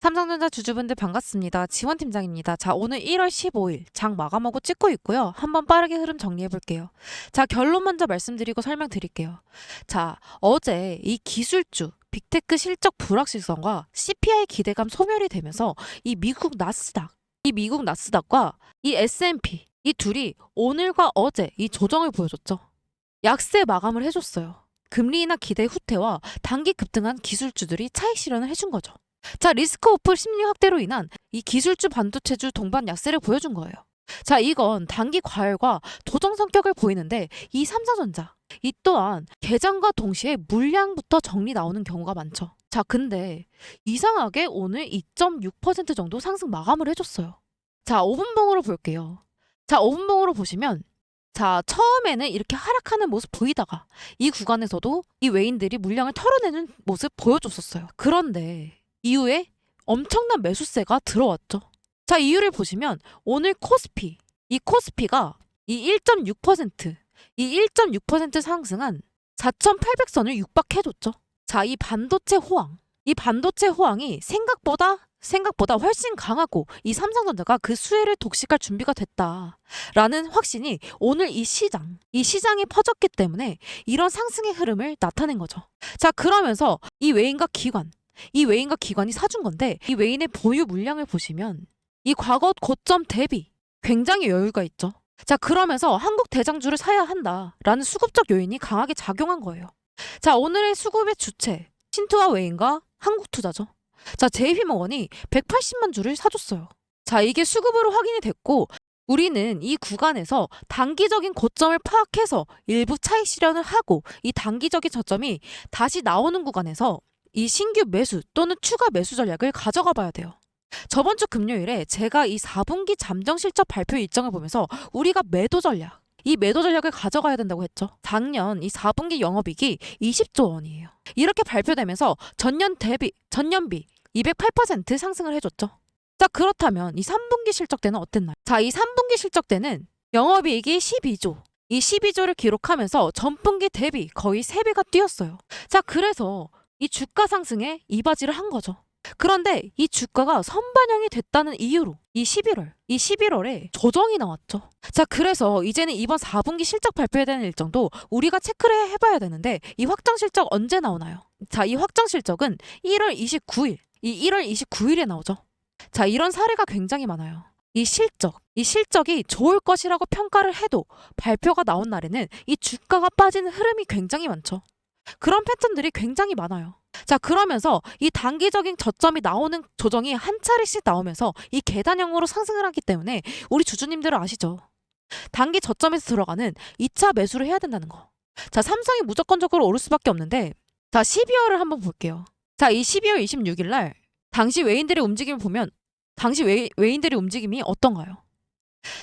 삼성전자 주주분들 반갑습니다. 지원팀장입니다. 자, 오늘 1월 15일 장 마감하고 찍고 있고요. 한번 빠르게 흐름 정리해 볼게요. 자, 결론 먼저 말씀드리고 설명드릴게요. 자, 어제 이 기술주 빅테크 실적 불확실성과 CPI 기대감 소멸이 되면서 이 미국 나스닥과 이 S&P 이 둘이 오늘과 어제 이 조정을 보여줬죠. 약세 마감을 해줬어요. 금리 인하 기대 후퇴와 단기 급등한 기술주들이 차익 실현을 해준 거죠. 자, 리스크 오프 심리 확대로 인한 이 기술주 반도체주 동반 약세를 보여준 거예요. 자, 이건 단기 과열과 도정 성격을 보이는데 이 삼성전자 이 또한 개장과 동시에 물량부터 정리 나오는 경우가 많죠. 자, 근데 이상하게 오늘 2.6% 정도 상승 마감을 해줬어요. 자, 5분봉으로 볼게요. 자, 5분봉으로 보시면 자, 처음에는 이렇게 하락하는 모습 보이다가 이 구간에서도 이 외인들이 물량을 털어내는 모습 보여줬었어요. 그런데 이후에 엄청난 매수세가 들어왔죠. 자, 이유를 보시면 오늘 이 코스피가 이 1.6% 상승한 4,800선을 육박해줬죠. 자, 이 반도체 호황이 생각보다 훨씬 강하고 이 삼성전자가 그 수혜를 독식할 준비가 됐다라는 확신이 오늘 이 시장에 퍼졌기 때문에 이런 상승의 흐름을 나타낸 거죠. 자, 그러면서 이 외인과 기관이 사준 건데 이 외인의 보유 물량을 보시면 이 과거 고점 대비 굉장히 여유가 있죠. 자, 그러면서 한국 대장주를 사야 한다라는 수급적 요인이 강하게 작용한 거예요. 자, 오늘의 수급의 주체 신투와 외인과 한국투자죠. 자, JP모건이 180만 주를 사줬어요. 자, 이게 수급으로 확인이 됐고 우리는 이 구간에서 단기적인 고점을 파악해서 일부 차익 실현을 하고 이 단기적인 저점이 다시 나오는 구간에서 이 신규 매수 또는 추가 매수 전략을 가져가 봐야 돼요. 저번 주 금요일에 제가 이 4분기 잠정 실적 발표 일정을 보면서 우리가 매도 전략을 가져가야 된다고 했죠. 작년 이 4분기 영업이익이 20조 원이에요. 이렇게 발표되면서 전년비 208% 상승을 해줬죠. 자, 그렇다면 이 3분기 실적 때는 어땠나요? 자, 이 3분기 실적 때는 영업이익이 12조. 이 12조를 기록하면서 전분기 대비 거의 3배가 뛰었어요. 자, 그래서 이 주가 상승에 이바지를 한 거죠. 그런데 이 주가가 선반영이 됐다는 이유로 이 11월에 조정이 나왔죠. 자, 그래서 이제는 이번 4분기 실적 발표에 대한 일정도 우리가 체크를 해봐야 되는데 이 확정 실적 언제 나오나요? 자, 이 확정 실적은 1월 29일에 나오죠. 자, 이런 사례가 굉장히 많아요. 이 실적이 좋을 것이라고 평가를 해도 발표가 나온 날에는 이 주가가 빠지는 흐름이 굉장히 많죠. 그런 패턴들이 굉장히 많아요. 자, 그러면서 이 단기적인 저점이 나오는 조정이 한 차례씩 나오면서 이 계단형으로 상승을 하기 때문에 우리 주주님들은 아시죠? 단기 저점에서 들어가는 2차 매수를 해야 된다는 거. 자, 삼성이 무조건적으로 오를 수밖에 없는데 자, 12월을 한번 볼게요. 자, 이 12월 26일 날 당시 외인들의 움직임을 보면 당시 외인들의 움직임이 어떤가요?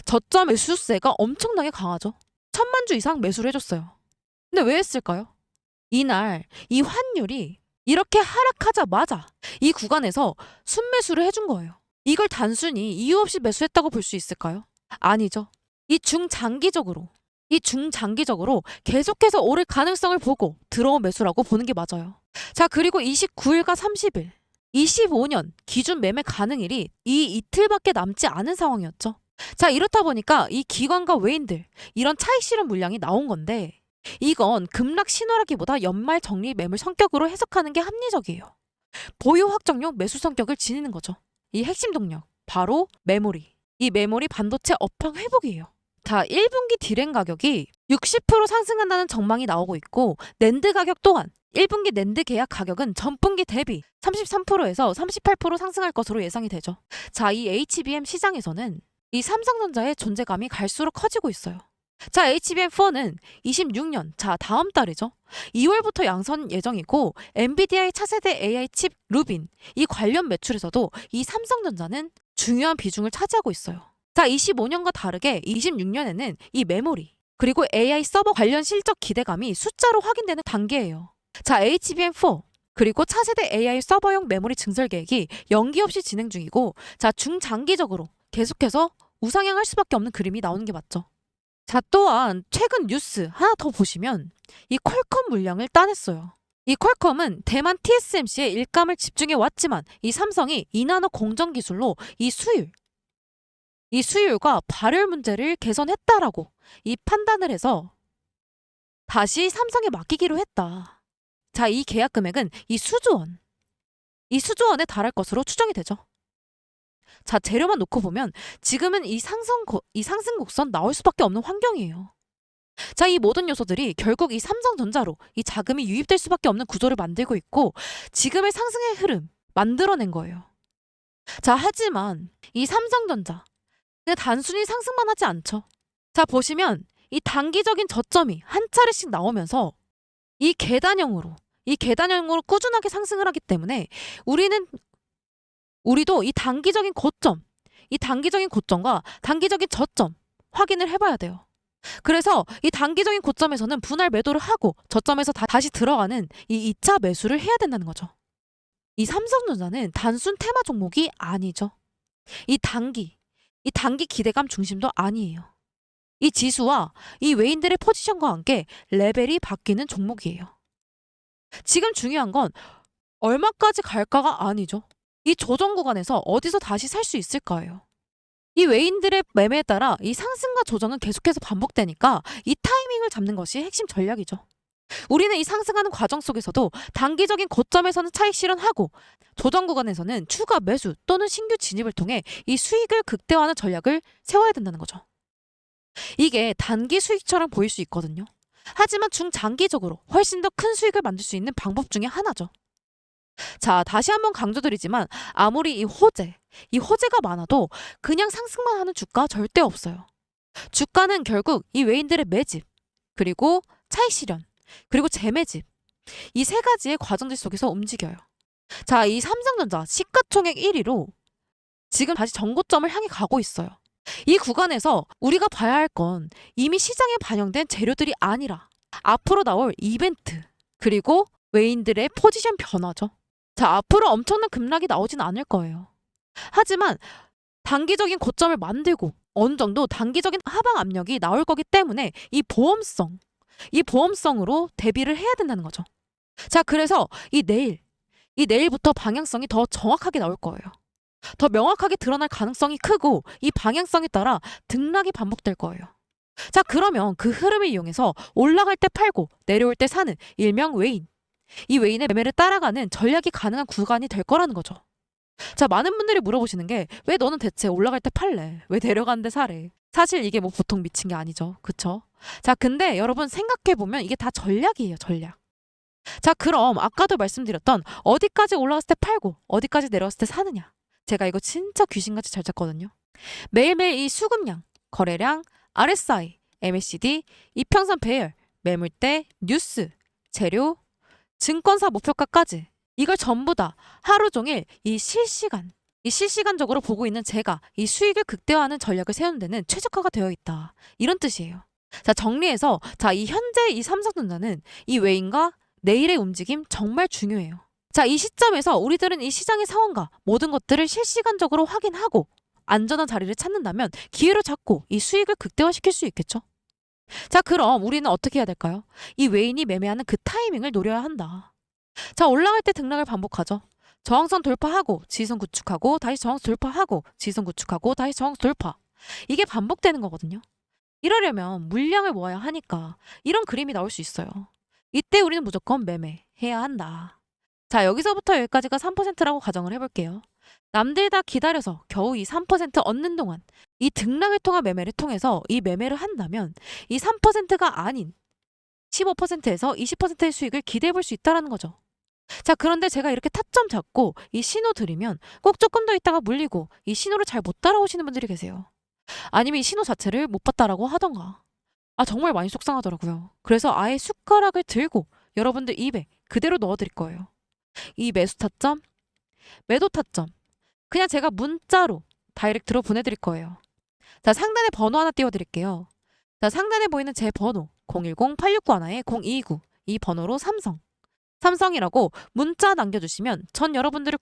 저점 매수세가 엄청나게 강하죠. 1,000만 주 이상 매수를 해줬어요. 근데 왜 했을까요? 이날 이 환율이 이렇게 하락하자마자 이 구간에서 순매수를 해준 거예요. 이걸 단순히 이유 없이 매수했다고 볼 수 있을까요? 아니죠. 이 중장기적으로 계속해서 오를 가능성을 보고 들어온 매수라고 보는 게 맞아요. 자, 그리고 29일과 30일, 25년 기준 매매 가능일이 이 이틀밖에 남지 않은 상황이었죠. 자, 이렇다 보니까 이 기관과 외인들 이런 차익 실현 물량이 나온 건데 이건 급락 신호라기보다 연말 정리 매물 성격으로 해석하는 게 합리적이에요. 보유 확정용 매수 성격을 지니는 거죠. 이 핵심 동력, 바로 메모리. 이 메모리 반도체 업황 회복이에요. 자, 1분기 디램 가격이 60% 상승한다는 전망이 나오고 있고 낸드 가격 또한 1분기 낸드 계약 가격은 전분기 대비 33%에서 38% 상승할 것으로 예상이 되죠. 자, 이 HBM 시장에서는 이 삼성전자의 존재감이 갈수록 커지고 있어요. 자, HBM4는 26년, 자, 다음 달이죠. 2월부터 양선 예정이고 엔비디아의 차세대 AI 칩 루빈, 이 관련 매출에서도 이 삼성전자는 중요한 비중을 차지하고 있어요. 자, 25년과 다르게 26년에는 이 메모리, 그리고 AI 서버 관련 실적 기대감이 숫자로 확인되는 단계예요. 자, HBM4, 그리고 차세대 AI 서버용 메모리 증설 계획이 연기 없이 진행 중이고 자, 중장기적으로 계속해서 우상향할 수밖에 없는 그림이 나오는 게 맞죠. 자, 또한 최근 뉴스 하나 더 보시면 이 퀄컴 물량을 따냈어요. 이 퀄컴은 대만 TSMC에 일감을 집중해 왔지만 이 삼성이 이나노 공정 기술로 이 수율과 발열 문제를 개선했다라고 이 판단을 해서 다시 삼성에 맡기기로 했다. 자, 이 계약 금액은 이 수조원에 달할 것으로 추정이 되죠. 자, 재료만 놓고 보면 지금은 이 상승 곡선 나올 수밖에 없는 환경이에요. 자, 이 모든 요소들이 결국 이 삼성전자로 이 자금이 유입될 수밖에 없는 구조를 만들고 있고 지금의 상승의 흐름 만들어낸 거예요. 자, 하지만 이 삼성전자 그냥 단순히 상승만 하지 않죠. 자, 보시면 이 단기적인 저점이 한 차례씩 나오면서 이 계단형으로 꾸준하게 상승을 하기 때문에 우리도 이 단기적인 고점과 단기적인 저점 확인을 해봐야 돼요. 그래서 이 단기적인 고점에서는 분할 매도를 하고 저점에서 다시 들어가는 이 2차 매수를 해야 된다는 거죠. 이 삼성전자는 단순 테마 종목이 아니죠. 이 단기 기대감 중심도 아니에요. 이 지수와 이 외인들의 포지션과 함께 레벨이 바뀌는 종목이에요. 지금 중요한 건 얼마까지 갈까가 아니죠. 이 조정 구간에서 어디서 다시 살 수 있을까예요. 이 외인들의 매매에 따라 이 상승과 조정은 계속해서 반복되니까 이 타이밍을 잡는 것이 핵심 전략이죠. 우리는 이 상승하는 과정 속에서도 단기적인 고점에서는 차익 실현하고 조정 구간에서는 추가 매수 또는 신규 진입을 통해 이 수익을 극대화하는 전략을 세워야 된다는 거죠. 이게 단기 수익처럼 보일 수 있거든요. 하지만 중장기적으로 훨씬 더 큰 수익을 만들 수 있는 방법 중에 하나죠. 자, 다시 한번 강조드리지만 아무리 이 호재가 많아도 그냥 상승만 하는 주가 절대 없어요. 주가는 결국 이 외인들의 매집, 그리고 차익 실현, 그리고 재매집 이 세 가지의 과정들 속에서 움직여요. 자, 이 삼성전자 시가총액 1위로 지금 다시 정고점을 향해 가고 있어요. 이 구간에서 우리가 봐야 할 건 이미 시장에 반영된 재료들이 아니라 앞으로 나올 이벤트, 그리고 외인들의 포지션 변화죠. 자, 앞으로 엄청난 급락이 나오진 않을 거예요. 하지만 단기적인 고점을 만들고 어느 정도 단기적인 하방 압력이 나올 거기 때문에 이 보험성으로 대비를 해야 된다는 거죠. 자, 그래서 내일부터 방향성이 더 정확하게 나올 거예요. 더 명확하게 드러날 가능성이 크고 이 방향성에 따라 등락이 반복될 거예요. 자, 그러면 그 흐름을 이용해서 올라갈 때 팔고 내려올 때 사는 일명 외인. 이 외인의 매매를 따라가는 전략이 가능한 구간이 될 거라는 거죠. 자, 많은 분들이 물어보시는 게 왜 너는 대체 올라갈 때 팔래? 왜 내려가는데 사래? 사실 이게 뭐 보통 미친 게 아니죠. 그쵸? 자, 근데 여러분 생각해보면 이게 다 전략이에요, 전략. 자, 그럼 아까도 말씀드렸던 어디까지 올라갔을 때 팔고 어디까지 내려갔을 때 사느냐. 제가 이거 진짜 귀신같이 잘 짰거든요. 매일매일 이 수급량, 거래량, RSI, MACD, 이평선 배열, 매물대, 뉴스, 재료, 증권사 목표가까지 이걸 전부 다 하루 종일 이 실시간적으로 보고 있는 제가 이 수익을 극대화하는 전략을 세우는 데는 최적화가 되어 있다. 이런 뜻이에요. 자, 정리해서 이 현재 이 삼성전자는 이 외인과 내일의 움직임 정말 중요해요. 자, 이 시점에서 우리들은 이 시장의 상황과 모든 것들을 실시간적으로 확인하고 안전한 자리를 찾는다면 기회를 잡고 이 수익을 극대화시킬 수 있겠죠. 자, 그럼 우리는 어떻게 해야 될까요? 이 외인이 매매하는 그 타이밍을 노려야 한다. 자, 올라갈 때 등락을 반복하죠. 저항선 돌파하고 지지선 구축하고 다시 저항선 돌파하고 지지선 구축하고 다시 저항선 돌파. 이게 반복되는 거거든요. 이러려면 물량을 모아야 하니까 이런 그림이 나올 수 있어요. 이때 우리는 무조건 매매해야 한다. 자, 여기서부터 여기까지가 3%라고 가정을 해볼게요. 남들 다 기다려서 겨우 이 3% 얻는 동안 이 등락을 통한 매매를 통해서 이 매매를 한다면 이 3%가 아닌 15%에서 20%의 수익을 기대해 볼 수 있다는 거죠. 자, 그런데 제가 이렇게 타점 잡고 이 신호 드리면 꼭 조금 더 있다가 물리고 이 신호를 잘 못 따라오시는 분들이 계세요. 아니면 이 신호 자체를 못 봤다라고 하던가. 정말 많이 속상하더라고요. 그래서 아예 숟가락을 들고 여러분들 입에 그대로 넣어드릴 거예요. 이 매수 타점, 매도 타점 그냥 제가 문자로 다이렉트로 보내드릴 거예요. 자, 상단에 번호 하나 띄워드릴게요. 자, 상단에 보이는 제 번호 010-8691-0229 이 번호로 삼성이라고 문자 남겨주시면 전 여러분들을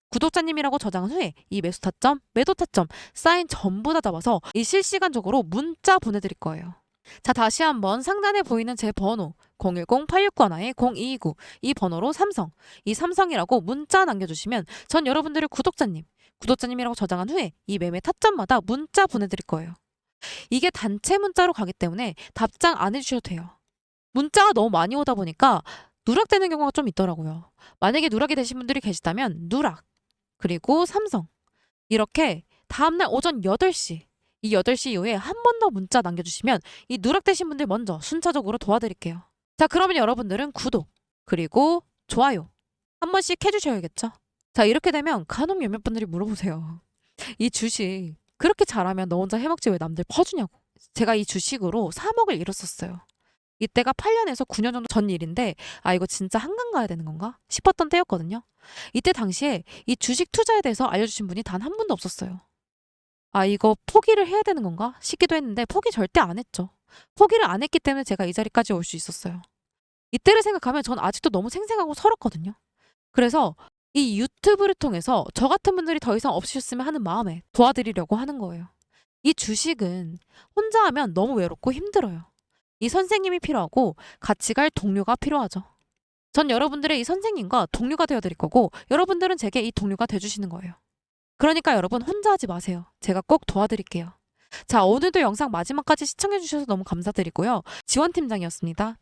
구독자님이라고 저장 후에 이 매수 타점, 매도 타점 사인 전부 다 잡아서 이 실시간적으로 문자 보내드릴 거예요. 자, 다시 한번 상단에 보이는 제 번호 010-8691-0229 이 번호로 삼성, 이 삼성이라고 문자 남겨주시면 전 여러분들의 구독자님이라고 저장한 후에 이 매매 타점마다 문자 보내드릴 거예요. 이게 단체 문자로 가기 때문에 답장 안 해주셔도 돼요. 문자가 너무 많이 오다 보니까 누락되는 경우가 좀 있더라고요. 만약에 누락이 되신 분들이 계시다면 누락, 그리고 삼성 이렇게 다음날 오전 8시 이 8시 이후에 한 번 더 문자 남겨주시면 이 누락되신 분들 먼저 순차적으로 도와드릴게요. 자, 그러면 여러분들은 구독 그리고 좋아요 한 번씩 해주셔야겠죠. 자, 이렇게 되면 간혹 몇몇 분들이 물어보세요. 이 주식 그렇게 잘하면 너 혼자 해먹지 왜 남들 퍼주냐고. 제가 이 주식으로 3억을 잃었었어요. 이때가 8년에서 9년 정도 전 일인데 아 이거 진짜 한강 가야 되는 건가 싶었던 때였거든요. 이때 당시에 이 주식 투자에 대해서 알려주신 분이 단 한 분도 없었어요. 아 이거 포기를 해야 되는 건가 싶기도 했는데 포기 절대 안 했죠. 포기를 안 했기 때문에 제가 이 자리까지 올 수 있었어요. 이때를 생각하면 전 아직도 너무 생생하고 서럽거든요. 그래서 이 유튜브를 통해서 저 같은 분들이 더 이상 없으셨으면 하는 마음에 도와드리려고 하는 거예요. 이 주식은 혼자 하면 너무 외롭고 힘들어요. 이 선생님이 필요하고 같이 갈 동료가 필요하죠. 전 여러분들의 이 선생님과 동료가 되어드릴 거고 여러분들은 제게 이 동료가 돼주시는 거예요. 그러니까 여러분 혼자 하지 마세요. 제가 꼭 도와드릴게요. 자, 오늘도 영상 마지막까지 시청해주셔서 너무 감사드리고요. 지원팀장이었습니다.